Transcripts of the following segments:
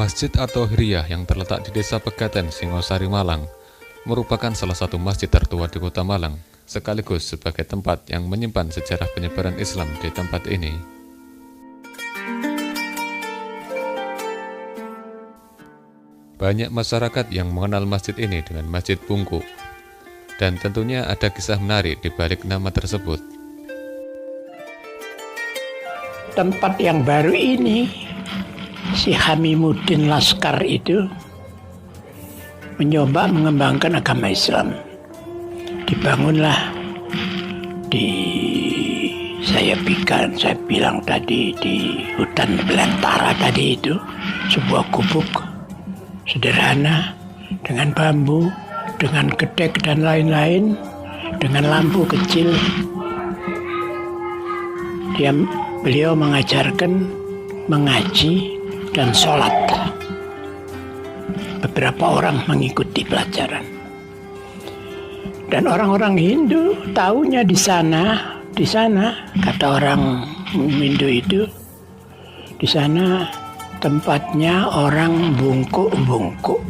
Masjid At-Thahiriyah yang terletak di Desa Pegaten, Singosari, Malang, merupakan salah satu masjid tertua di Kota Malang, sekaligus sebagai tempat yang menyimpan sejarah penyebaran Islam di tempat ini. Banyak masyarakat yang mengenal masjid ini dengan Masjid Bungku, dan tentunya ada kisah menarik di balik nama tersebut. Tempat yang baru ini, si Hamimuddin Laskar itu mencoba mengembangkan agama Islam. Dibangunlah saya bilang tadi di hutan belantara tadi itu, sebuah gubuk sederhana dengan bambu, dengan gedek dan lain-lain, dengan lampu kecil. Beliau mengajarkan mengaji dan sholat. Beberapa orang mengikuti pelajaran. Dan orang-orang Hindu tahunya di sana kata orang Hindu itu, di sana tempatnya orang bungkuk-bungkuk.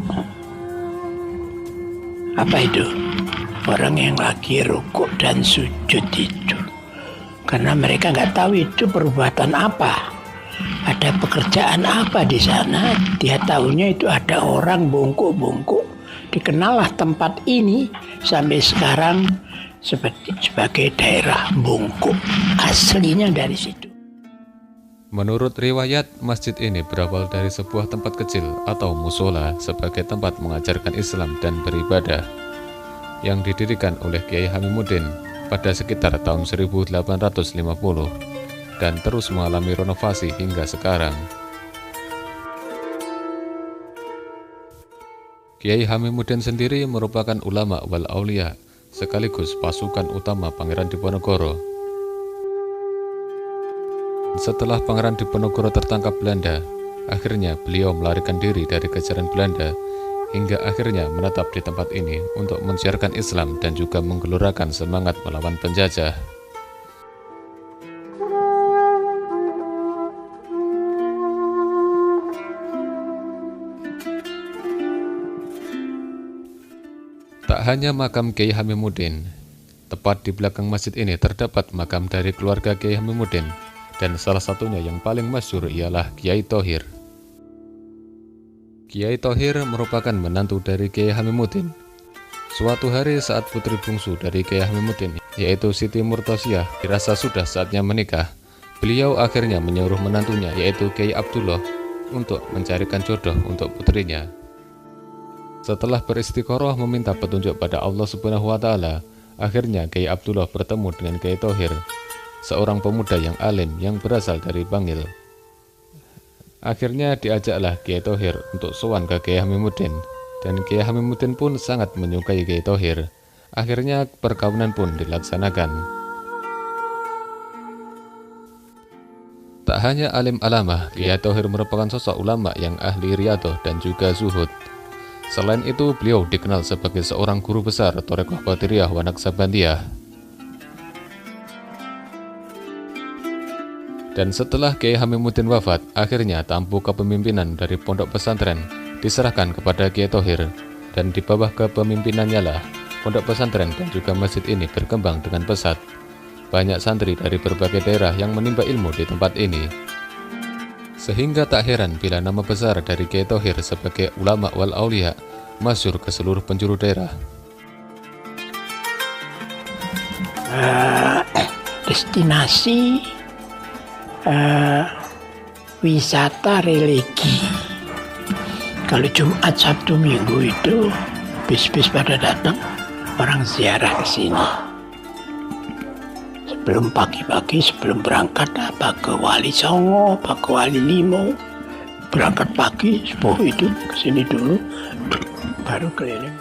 Apa itu? Orang yang lagi rukuk dan sujud itu. Karena mereka nggak tahu itu perbuatan apa, ada pekerjaan apa di sana. Dia tahunya itu ada orang bungkuk-bungkuk. Dikenallah tempat ini sampai sekarang sebagai daerah bungkuk. Aslinya dari situ. Menurut riwayat, masjid ini berawal dari sebuah tempat kecil atau musola sebagai tempat mengajarkan Islam dan beribadah yang didirikan oleh Kiai Hamimuddin pada sekitar tahun 1850 dan terus mengalami renovasi hingga sekarang. Kiai Hamimuddin sendiri merupakan ulama wal aulia sekaligus pasukan utama Pangeran Diponegoro. Setelah Pangeran Diponegoro tertangkap Belanda, akhirnya beliau melarikan diri dari kejaran Belanda hingga akhirnya menetap di tempat ini untuk mensiarkan Islam dan juga menggelorakan semangat melawan penjajah. Tak hanya makam Kiai Hamimuddin, tepat di belakang masjid ini terdapat makam dari keluarga Kiai Hamimuddin, dan salah satunya yang paling masyhur ialah Kiai Thohir. Kiai Thohir merupakan menantu dari Kiai Hamimuddin. Suatu hari saat putri bungsu dari Kiai Hamimuddin, yaitu Siti Murtasiah, dirasa sudah saatnya menikah, beliau akhirnya menyuruh menantunya, yaitu Kiai Abdullah, untuk mencarikan jodoh untuk putrinya. Setelah beristiqoroh meminta petunjuk pada Allah Subhanahu wa Ta'ala, akhirnya Kiai Abdullah bertemu dengan Kiai Thohir, seorang pemuda yang alim yang berasal dari Bangil. Akhirnya diajaklah Kiai Thohir untuk sowan ke Kiai Hamimuddin, dan Kiai Hamimuddin pun sangat menyukai Kiai Thohir. Akhirnya perkawinan pun dilaksanakan. Tak hanya alim alamah, Kiai Thohir merupakan sosok ulama yang ahli riyadhah dan juga zuhud. Selain itu, beliau dikenal sebagai seorang guru besar Thariqah Qadiriyah wa Naqsabandiyah. Dan setelah Kiai Hamimuddin wafat, akhirnya tampuk kepemimpinan dari pondok pesantren diserahkan kepada Kiai Thohir, dan di bawah kepemimpinannya lah pondok pesantren dan juga masjid ini berkembang dengan pesat. Banyak santri dari berbagai daerah yang menimba ilmu di tempat ini. Sehingga tak heran bila nama besar dari Kiai Thohir sebagai ulama wal aulia masyhur ke seluruh penjuru daerah. Destinasi wisata religi. Kalau Jumat, Sabtu, Minggu itu bis-bis pada datang, orang ziarah ke sini. Sebelum pagi-pagi, sebelum berangkat apa ke Wali Songo, apa ke Wali Limo, berangkat pagi subuh itu ke sini dulu, baru keliling.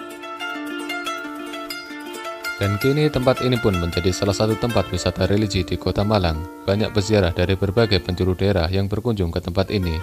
Dan kini tempat ini pun menjadi salah satu tempat wisata religi di Kota Malang. Banyak peziarah dari berbagai penjuru daerah yang berkunjung ke tempat ini.